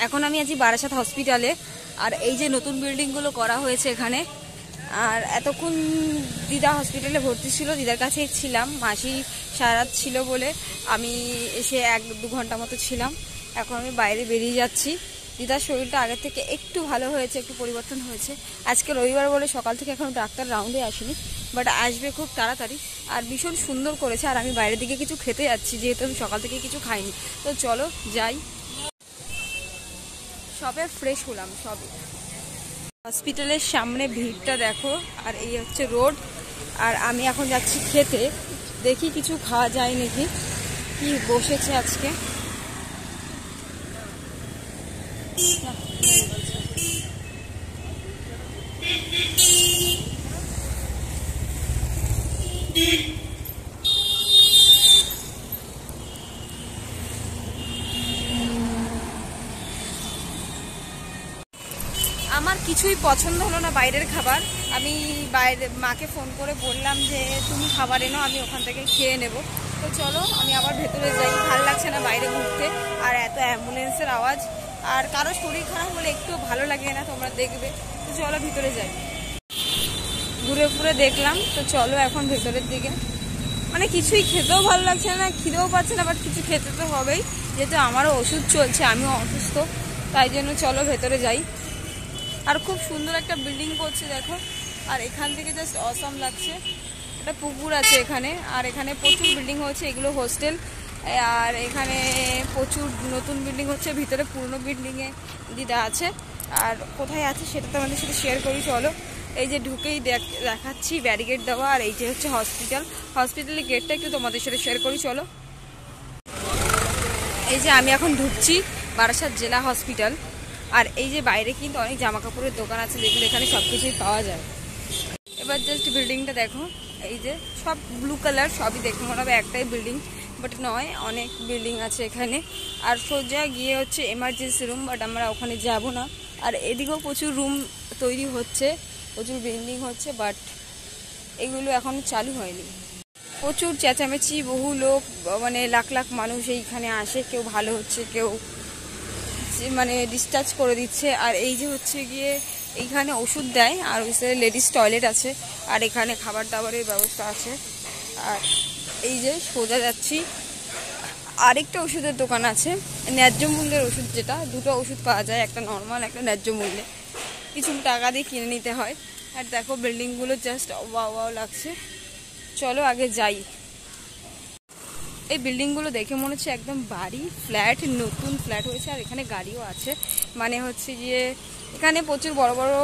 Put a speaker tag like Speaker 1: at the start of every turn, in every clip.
Speaker 1: এখন আমি আছি বারাসাত হসপিটালে। আর এই যে নতুন বিল্ডিংগুলো করা হয়েছে এখানে। আর এতক্ষণ দিদা হসপিটালে ভর্তি ছিল, দিদার কাছেই ছিলাম, মাসি সারা রাত ছিল বলে আমি এসে 1-2 ঘন্টা মতো ছিলাম। এখন আমি বাইরে বেরিয়ে যাচ্ছি। দিদার শরীরটা আগের থেকে একটু ভালো হয়েছে, একটু পরিবর্তন হয়েছে। আজকে রবিবার বলে সকাল থেকে এখনও ডাক্তার রাউন্ডে আসেনি, বাট আসবে খুব তাড়াতাড়ি। আর ভীষণ সুন্দর করেছে। আর আমি বাইরের দিকে কিছু খেতে যাচ্ছি, যেহেতু আমি সকাল থেকে কিছু খাইনি। তো চলো যাই। সবে ফ্রেশ হলাম সবে। হসপিটালের সামনে ভিড়টা দেখো। আর এই হচ্ছে রোড। আর আমি এখন যাচ্ছি খেতে, দেখি কিছু খাওয়া যায় নাকি। কি বসেছে আজকে। আমার কিছুই পছন্দ হলো না বাইরের খাবার। আমি বাইরে মাকে ফোন করে বললাম যে তুমি খাবার এনো, আমি ওখান থেকে খেয়ে নেব। তো চলো আমি আবার ভেতরে যাই, ভালো লাগছে না বাইরে ঘুরতে। আর এত অ্যাম্বুলেন্সের আওয়াজ, আর কারো শরীর খারাপ হলে একটু ভালো লাগে না, তোমরা দেখবে। তো চলো ভিতরে যাই। ঘুরে ঘুরে দেখলাম। তো চলো এখন ভেতরের দিকে। মানে কিছুই খেতেও ভালো লাগছে না, খিদেও পাচ্ছে না, বাট কিছু খেতে তো হবেই, যেহেতু আমারও ওষুধ চলছে, আমিও অসুস্থ। তাই জন্য চলো ভেতরে যাই। আর খুব সুন্দর একটা বিল্ডিং করছে দেখো। আর এখান থেকে জাস্ট অসাম লাগছে। একটা পুকুর আছে এখানে। আর এখানে প্রচুর বিল্ডিং হচ্ছে, এগুলো হোস্টেল। আর এখানে প্রচুর নতুন বিল্ডিং হচ্ছে, ভিতরে পুরনো বিল্ডিংয়ে দিদা আছে। আর কোথায় আছে সেটা তো আমাদের সাথে শেয়ার করি চলো। এই যে ঢুকেই দেখাচ্ছি ব্যারিকেড দেওয়া। আর এই যে হচ্ছে হসপিটাল। হসপিটালের গেটটা একটু তোমাদের সাথে শেয়ার করি চলো। এই যে আমি এখন ঢুকছি বারাসাত জেলা হসপিটাল। আর এই যে বাইরে কিন্তু অনেক জামা কাপড়ের দোকান আছে, যেগুলো এখানে সব কিছুই পাওয়া যায়। এবার জাস্ট বিল্ডিংটা দেখো। এই যে সব ব্লু কালার, সবই দেখে মনে হবে একটাই বিল্ডিং, বাট নয়, অনেক বিল্ডিং আছে এখানে। আর সোজা গিয়ে হচ্ছে এমার্জেন্সি রুম, বাট আমরা ওখানে যাব না। আর এদিকেও প্রচুর রুম তৈরি হচ্ছে, প্রচুর বিল্ডিং হচ্ছে, বাট এগুলো এখন চালু হয়নি। প্রচুর চেঁচামেচি, বহু লোক, মানে লাখ লাখ মানুষ এইখানে আসে। কেউ ভালো হচ্ছে, কেউ মানে ডিসচার্জ করে দিচ্ছে। আর এই যে হচ্ছে গিয়ে এইখানে ওষুধ দেয়। আর ওই সাইডে লেডিস টয়লেট আছে। আর এখানে খাবার দাবারের ব্যবস্থা আছে। আর এই যে সোজা যাচ্ছি, আরেকটা ওষুধের দোকান আছে, ন্যায্য মূল্যের ওষুধ, যেটা দুটো ওষুধ পাওয়া যায়, একটা নর্মাল, একটা ন্যায্য মূল্যে। কিছু টাকা দিয়ে কিনে নিতে হয়। আর দেখো বিল্ডিংগুলো জাস্ট ওয়াও ওয়াও লাগছে। চলো আগে যাই। এই বিল্ডিংগুলো দেখে মনে হচ্ছে একদম বাড়ি, ফ্ল্যাট, নতুন ফ্ল্যাট হয়েছে। আর এখানে গাড়িও আছে। মানে হচ্ছে গিয়ে এখানে প্রচুর বড় বড়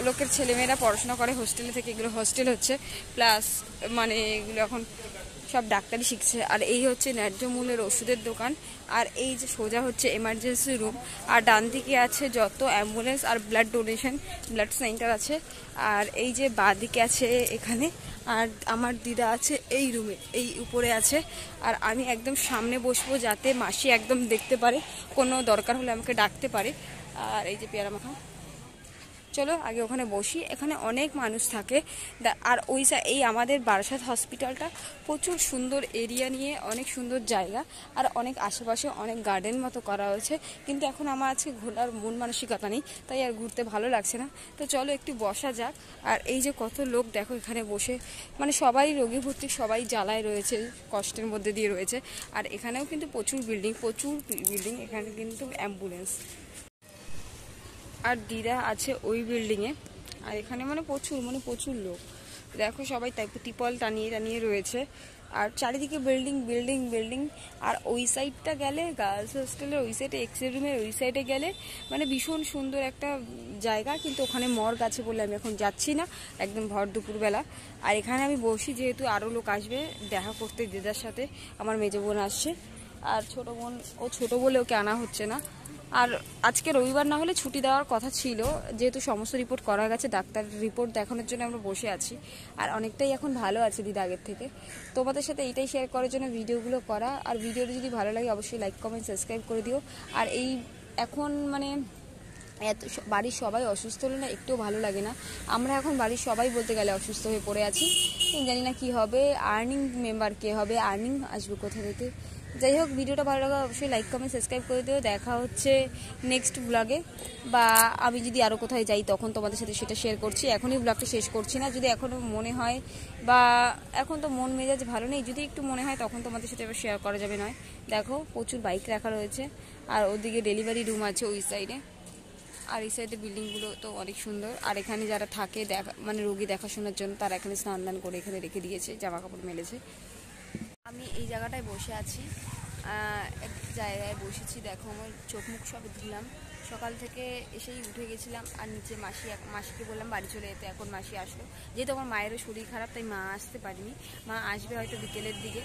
Speaker 1: লোকের ছেলেমেয়েরা পড়াশোনা করে হোস্টেলে থেকে। এগুলো হোস্টেল হচ্ছে, প্লাস মানে এগুলো এখন সব ডাক্তারি শিখছে। আর এই হচ্ছে ন্যায্য মূল্যের ওষুধের দোকান। আর এই যে সোজা হচ্ছে এমার্জেন্সি রুম। আর ডান দিকে আছে যত অ্যাম্বুলেন্স আর ব্লাড ডোনেশন, ব্লাড সেন্টার আছে। আর এই যে বাঁ দিকে আছে এখানে। আর আমার দিদা আছে এই রুমে, এই উপরে আছে। আর আমি একদম সামনে বসবো, যাতে মাসি একদম দেখতে পারে, কোনো দরকার হলে আমাকে ডাকতে পারে। আর এই যে পেয়ারা মাখা। চলো আগে ওখানে বসি। এখানে অনেক মানুষ থাকে। আর ওই এই আমাদের বারাসাত হসপিটালটা প্রচুর সুন্দর এরিয়া নিয়ে, অনেক সুন্দর জায়গা। আর অনেক আশেপাশে অনেক গার্ডেন মতো করা হয়েছে। কিন্তু এখন আমার আজকে ঘোরার মন মানসিকতা নেই, তাই আর ঘুরতে ভালো লাগছে না। তো চলো একটু বসা যাক। আর এই যে কত লোক দেখো এখানে বসে, মানে সবাই রোগী ভর্তি, সবাই জ্বালায় রয়েছে, কষ্টের মধ্যে দিয়ে রয়েছে। আর এখানেও কিন্তু প্রচুর বিল্ডিং, এখানে কিন্তু অ্যাম্বুলেন্স। আর দিদা আছে ওই বিল্ডিংয়ে। আর এখানে মানে প্রচুর লোক দেখো, সবাই তাই ত্রিপল টানিয়ে রয়েছে। আর চারিদিকে বিল্ডিং। আর ওই সাইডটা গেলে, গার্লস হোস্টেলের ওই সাইডে, এক্সরে রুমের ওই সাইডে গেলে মানে ভীষণ সুন্দর একটা জায়গা। কিন্তু ওখানে মর্গ আছে বলে আমি এখন যাচ্ছি না, একদম ভর দুপুরবেলা। আর এখানে আমি বসি, যেহেতু আরও লোক আসবে দেখা করতে দিদার সাথে। আমার মেজো বোন আসছে, আর ছোটো বোন, ও ছোটো বলে ওকে আনা হচ্ছে না। আর আজকে রবিবার না হলে ছুটি দেওয়ার কথা ছিল, যেহেতু সমস্ত রিপোর্ট করা গেছে, ডাক্তার রিপোর্ট দেখানোর জন্য আমরা বসে আছি। আর অনেকটাই এখন ভালো আছে দিদা আগের থেকে। তোমাদের সাথে এইটাই শেয়ার করার জন্য ভিডিওগুলো করা। আর ভিডিওটা যদি ভালো লাগে অবশ্যই লাইক, কমেন্ট, সাবস্ক্রাইব করে দিও। আর এই এখন মানে এত বাড়ির সবাই অসুস্থ হলে না একটু ভালো লাগে না। আমরা এখন বাড়ির সবাই বলতে গেলে অসুস্থ হয়ে পড়ে আছি। জানি না কি হবে, আর্নিং মেম্বার কে হবে, আর্নিং আসবে কোথা থেকে, যাই হোক, ভিডিওটা ভালো লাগলে অবশ্যই লাইক কমেন্ট সাবস্ক্রাইব করে দিও। দেখা হচ্ছে নেক্সট ব্লগে, বা আমি যদি আরও কোথায় যাই তখন তোমাদের সাথে সেটা শেয়ার করছি। এখনই ব্লগটা শেষ করছি না, যদি এখনও মনে হয়, বা এখন তো মন মেজাজ ভালো নেই, যদি একটু মনে হয় তখন তোমাদের সাথে এবার শেয়ার করা যাবে নয়। দেখো প্রচুর বাইক রাখা রয়েছে, আর ওদিকে ডেলিভারি রুম আছে ওই সাইডে, আর এই সাইডে বিল্ডিংগুলো তো অনেক সুন্দর। আর এখানে যারা থাকে মানে রোগী দেখাশোনার জন্য, তারা এখানে স্নান দান করে এখানে রেখে দিয়েছে, জামা কাপড় মেলেছে। আমি এই জায়গাটায় বসে আছি, এক জায়গায় বসেছি। দেখো আমার চোখ মুখ সব ধুলাম, সকাল থেকে এসেই উঠে গেছিলাম। আর নিচে মাসিকে বললাম বাড়ি চলে যেতে, এখন মাসি আসলো। যেহেতু আমার মায়েরও শরীর খারাপ, তাই মা আসতে পারিনি, মা আসবে হয়তো বিকেলের দিকে।